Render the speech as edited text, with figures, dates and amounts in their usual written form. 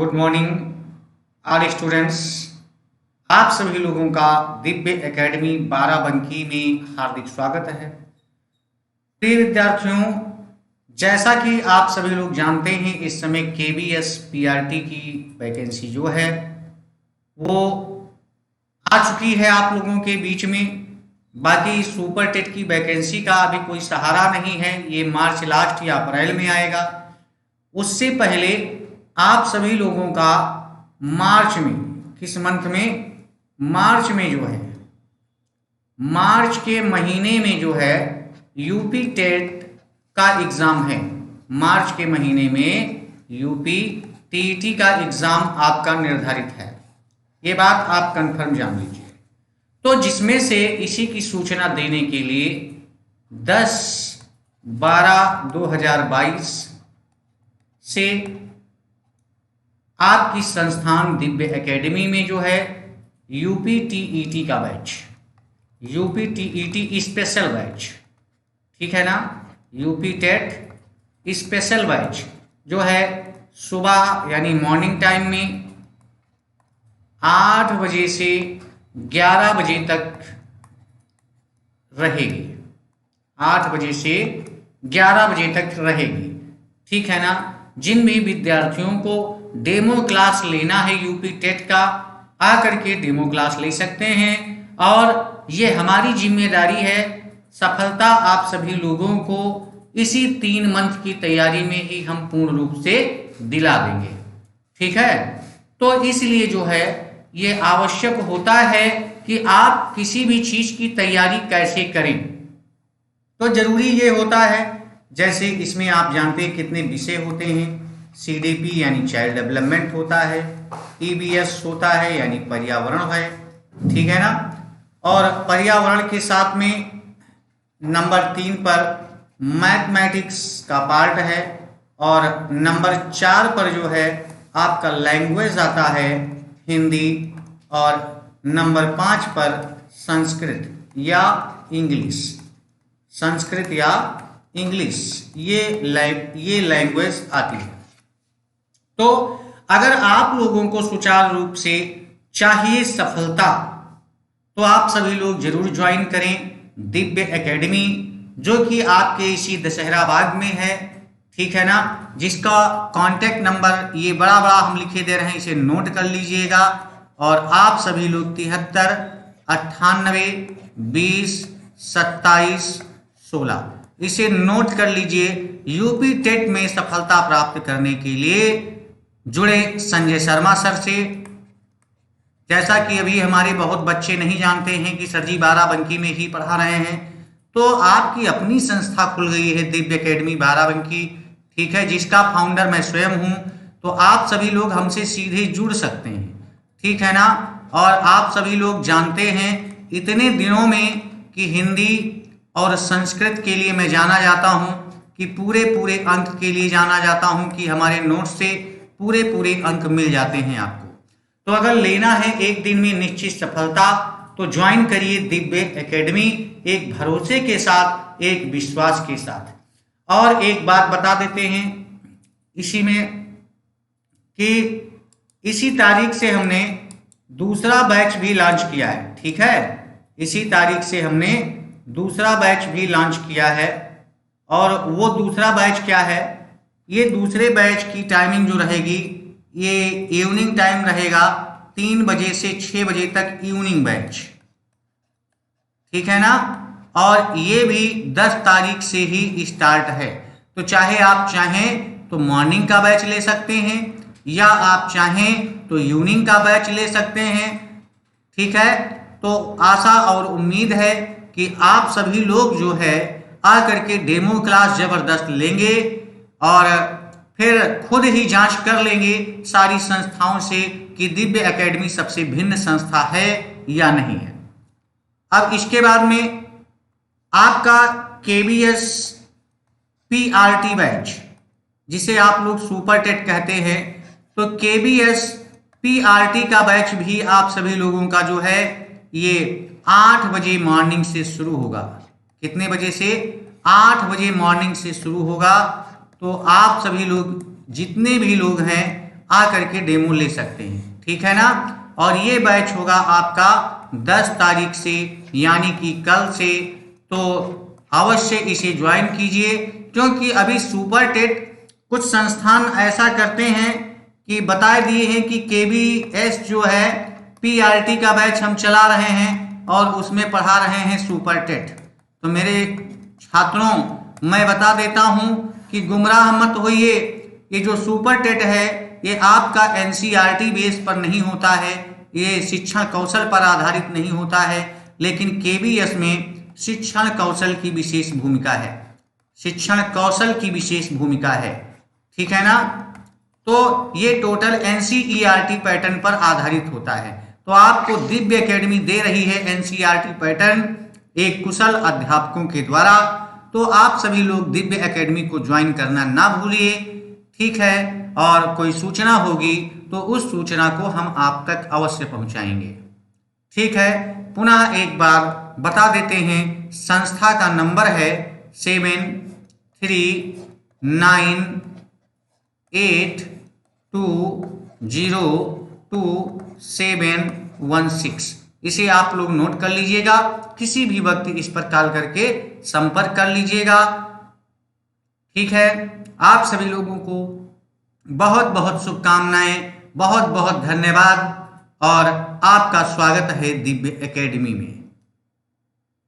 Good morning all students. आप सभी लोगों का दिव्य एकेडमी बाराबंकी में हार्दिक स्वागत है। प्रिय विद्यार्थियों, जैसा कि आप सभी लोग जानते हैं, इस समय केबीएस पीआरटी की वैकेंसी जो है वो आ चुकी है आप लोगों के बीच में। बाकी सुपर टेट की वैकेंसी का अभी कोई सहारा नहीं है, ये मार्च लास्ट या अप्रैल में आएगा। उससे पहले आप सभी लोगों का मार्च में, किस मंथ में, मार्च में जो है, मार्च के महीने में जो है यूपी टेट का एग्जाम है। मार्च के महीने में यूपी टीईटी का एग्जाम आपका निर्धारित है, ये बात आप कंफर्म जान लीजिए। तो जिसमें से इसी की सूचना देने के लिए 10/12/2022 से आपकी संस्थान दिव्य एकेडमी में जो है यूपी टीईटी का batch, UP TET special batch, ठीक है ना, यूपी टेट स्पेशल बैच जो है सुबह यानी मॉर्निंग टाइम में 8 बजे से 11 बजे तक रहेगी। 8 बजे से 11 बजे तक रहेगी, ठीक है ना। जिन भी विद्यार्थियों को डेमो क्लास लेना है यूपी टेट का, आकर के डेमो क्लास ले सकते हैं। और ये हमारी जिम्मेदारी है, सफलता आप सभी लोगों को इसी 3 मंथ की तैयारी में ही हम पूर्ण रूप से दिला देंगे, ठीक है। तो इसलिए जो है ये आवश्यक होता है कि आप किसी भी चीज की तैयारी कैसे करें। तो जरूरी ये होता है, जैसे इसमें आप जानते हैं कितने विषय होते हैं। सीडीपी यानी चाइल्ड डेवलपमेंट होता है, ईबीएस होता है यानी पर्यावरण है, ठीक है ना। और पर्यावरण के साथ में नंबर 3 पर मैथमेटिक्स का पार्ट है, और नंबर 4 पर जो है आपका लैंग्वेज आता है हिंदी, और नंबर 5 पर संस्कृत या इंग्लिश, संस्कृत या इंग्लिश ये लैंग्वेज आती है। तो अगर आप लोगों को सुचारू रूप से चाहिए सफलता, तो आप सभी लोग जरूर ज्वाइन करें दिव्य एकेडमी, जो कि आपके इसी दशहरा बाग में है, ठीक है ना। जिसका कांटेक्ट नंबर ये बड़ा बड़ा हम लिखे दे रहे हैं, इसे नोट कर लीजिएगा। और आप सभी लोग 73 98 20 27 16 इसे नोट कर लीजिए। यूपी टेट में सफलता प्राप्त करने के लिए जुड़े संजय शर्मा सर से। जैसा कि अभी हमारे बहुत बच्चे नहीं जानते हैं कि सर जी बाराबंकी में ही पढ़ा रहे हैं, तो आपकी अपनी संस्था खुल गई है दिव्य एकेडमी बाराबंकी, ठीक है, जिसका फाउंडर मैं स्वयं हूं। तो आप सभी लोग हमसे सीधे जुड़ सकते हैं, ठीक है ना। और आप सभी लोग जानते हैं इतने दिनों में कि हिंदी और संस्कृत के लिए मैं जाना जाता हूं, कि पूरे अंक के लिए जाना जाता हूं, कि हमारे नोट्स से पूरे अंक मिल जाते हैं आपको। तो अगर लेना है एक दिन में निश्चित सफलता, तो ज्वाइन करिए दिव्य एकेडमी, एक भरोसे के साथ, एक विश्वास के साथ। और एक बात बता देते हैं इसी में कि इसी तारीख से हमने दूसरा बैच भी लॉन्च किया है, ठीक है। इसी तारीख से हमने दूसरा बैच भी लॉन्च किया है। और वो दूसरा बैच क्या है, ये दूसरे बैच की टाइमिंग जो रहेगी, ये इवनिंग टाइम रहेगा, 3 बजे से 6 बजे तक इवनिंग बैच, ठीक है ना। और ये भी 10 तारीख से ही स्टार्ट है। तो चाहे आप चाहें तो मॉर्निंग का बैच ले सकते हैं, या आप चाहें तो इवनिंग का बैच ले सकते हैं, ठीक है। तो आशा और उम्मीद है कि आप सभी लोग जो है आकर के डेमो क्लास जबरदस्त लेंगे, और फिर खुद ही जांच कर लेंगे सारी संस्थाओं से कि दिव्य एकेडमी सबसे भिन्न संस्था है या नहीं है। अब इसके बाद में आपका केबीएस पीआरटी बैच, जिसे आप लोग सुपर टेट कहते हैं, तो केबीएस पीआरटी का बैच भी आप सभी लोगों का जो है ये 8 बजे मॉर्निंग से शुरू होगा। कितने बजे से? 8 बजे मॉर्निंग से शुरू होगा। तो आप सभी लोग जितने भी लोग हैं आकर के डेमो ले सकते हैं, ठीक है ना। और ये बैच होगा आपका 10 तारीख से, यानी कि कल से। तो अवश्य इसे ज्वाइन कीजिए, क्योंकि अभी सुपर टेट कुछ संस्थान ऐसा करते हैं कि बता दिए हैं कि KBS जो है PRT का बैच हम चला रहे हैं और उसमें पढ़ा रहे हैं सुपर टेट। तो मेरे छात्रों, मैं बता देता हूं कि गुमराह मत होइए। ये जो सुपर टेट है ये आपका NCERT बेस पर नहीं होता है, ये शिक्षण कौशल पर आधारित नहीं होता है, लेकिन KBS में शिक्षण कौशल की विशेष भूमिका है, शिक्षण कौशल की विशेष भूमिका है, ठीक है ना। तो ये टोटल NCERT पैटर्न पर आधारित होता है। तो आपको दिव्य एकेडमी दे रही है NCERT पैटर्न एक कुशल अध्यापकों के द्वारा। तो आप सभी लोग दिव्य एकेडमी को ज्वाइन करना ना भूलिए, ठीक है। और कोई सूचना होगी तो उस सूचना को हम आप तक अवश्य पहुंचाएंगे, ठीक है। पुनः एक बार बता देते हैं, संस्था का नंबर है 7398202716। इसे आप लोग नोट कर लीजिएगा, किसी भी वक्त इस पर कॉल करके संपर्क कर लीजिएगा, ठीक है। आप सभी लोगों को बहुत बहुत शुभकामनाएं, बहुत बहुत धन्यवाद और आपका स्वागत है दिव्य एकेडमी में।